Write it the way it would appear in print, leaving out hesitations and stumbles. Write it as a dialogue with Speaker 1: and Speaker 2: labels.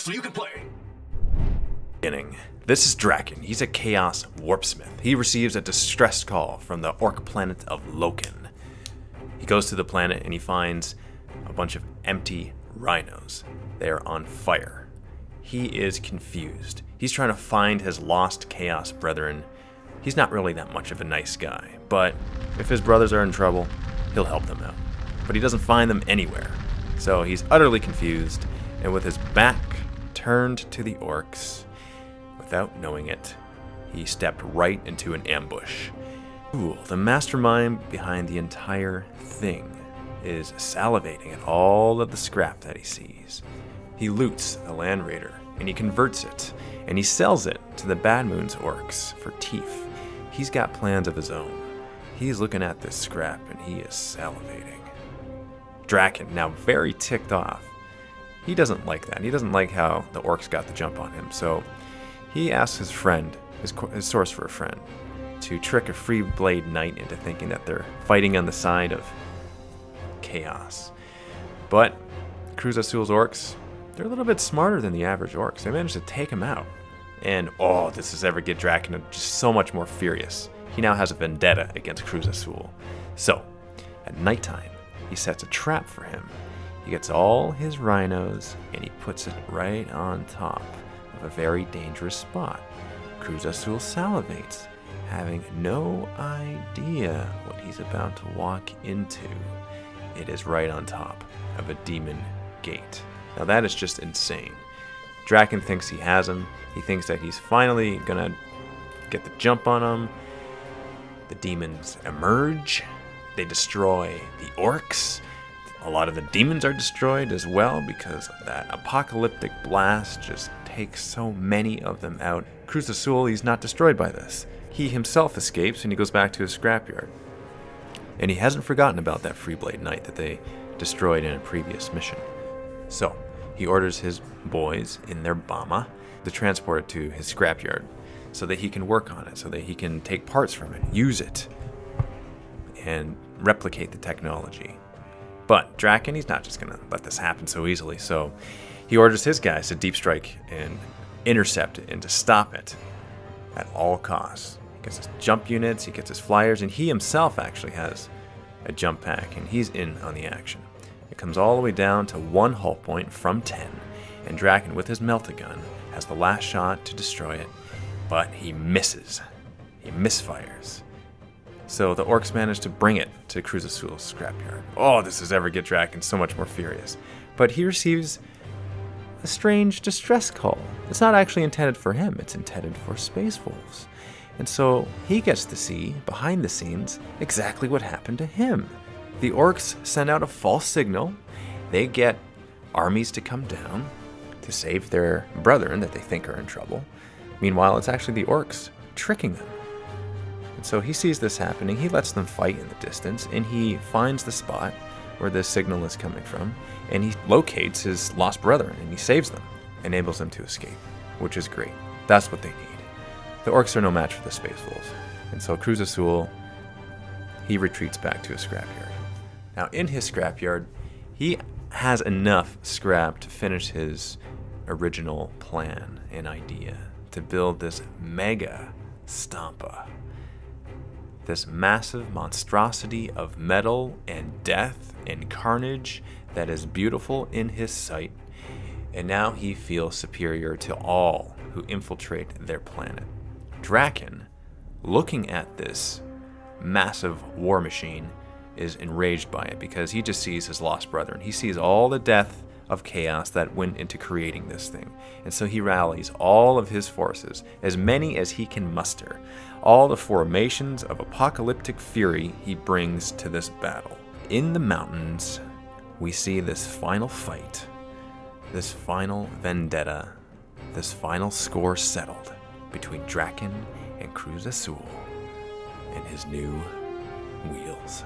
Speaker 1: so you can play.
Speaker 2: This is Dracken. He's a Chaos Warpsmith. He receives a distress call from the orc planet of Loken. He goes to the planet and he finds a bunch of empty rhinos. They are on fire. He is confused. He's trying to find his lost Chaos brethren. He's not really that much of a nice guy, but if his brothers are in trouble, he'll help them out. But he doesn't find them anywhere. So he's utterly confused, and with his back turned to the orcs, without knowing it, he stepped right into an ambush. Zul, the mastermind behind the entire thing, is salivating at all of the scrap that he sees. He loots the Land Raider, and he converts it, and he sells it to the Bad Moon's orcs for teeth. He's got plans of his own. He's looking at this scrap, and he is salivating. Dracken, now very ticked off. He doesn't like that. He doesn't like how the orcs got the jump on him, so he asks his friend, his sorcerer friend, to trick a free blade knight into thinking that they're fighting on the side of chaos. But Krooza Zul's orcs, they're a little bit smarter than the average orcs. They managed to take him out. And oh, this is ever get Dracken just so much more furious. He now has a vendetta against Krooza Zul. So, at nighttime, he sets a trap for him. He gets all his rhinos and he puts it right on top of a very dangerous spot. Krooza Zul salivates, having no idea what he's about to walk into. It is right on top of a demon gate. Now that is just insane. Dracken thinks he has him. He thinks that he's finally gonna get the jump on him. The demons emerge. They destroy the orcs. A lot of the demons are destroyed as well because that apocalyptic blast just takes so many of them out. Krooza Zul, he's not destroyed by this. He himself escapes and he goes back to his scrapyard. And he hasn't forgotten about that Freeblade Knight that they destroyed in a previous mission. So, he orders his boys in their Bama to transport it to his scrapyard so that he can work on it, so that he can take parts from it, use it, and replicate the technology. But Dracken, he's not just going to let this happen so easily, so he orders his guys to deep strike and intercept it and to stop it at all costs. He gets his jump units, he gets his flyers, and he himself actually has a jump pack, and he's in on the action. It comes all the way down to 1 hull point from 10, and Dracken with his melt-a-gun has the last shot to destroy it, but he misses. He misfires. So the orcs manage to bring it to Krooza Zul's scrapyard. Oh, this is ever get Dracken so much more furious. But he receives a strange distress call. It's not actually intended for him, it's intended for Space Wolves. And so he gets to see, behind the scenes, exactly what happened to him. The orcs send out a false signal. They get armies to come down to save their brethren that they think are in trouble. Meanwhile, it's actually the orcs tricking them. And so he sees this happening, he lets them fight in the distance, and he finds the spot where the signal is coming from, and he locates his lost brethren, and he saves them, enables them to escape, which is great. That's what they need. The orcs are no match for the Space Wolves, and so Krooza Zul, he retreats back to his scrapyard. Now in his scrapyard, he has enough scrap to finish his original plan and idea to build this mega stampa. This massive monstrosity of metal and death and carnage that is beautiful in his sight, and now he feels superior to all who infiltrate their planet. Dracken, looking at this massive war machine, is enraged by it because he just sees his lost brethren. He sees all the death of chaos that went into creating this thing. And so he rallies all of his forces, as many as he can muster. All the formations of apocalyptic fury he brings to this battle. In the mountains, we see this final fight, this final vendetta, this final score settled between Dracken and Krooza Zul and his new wheels.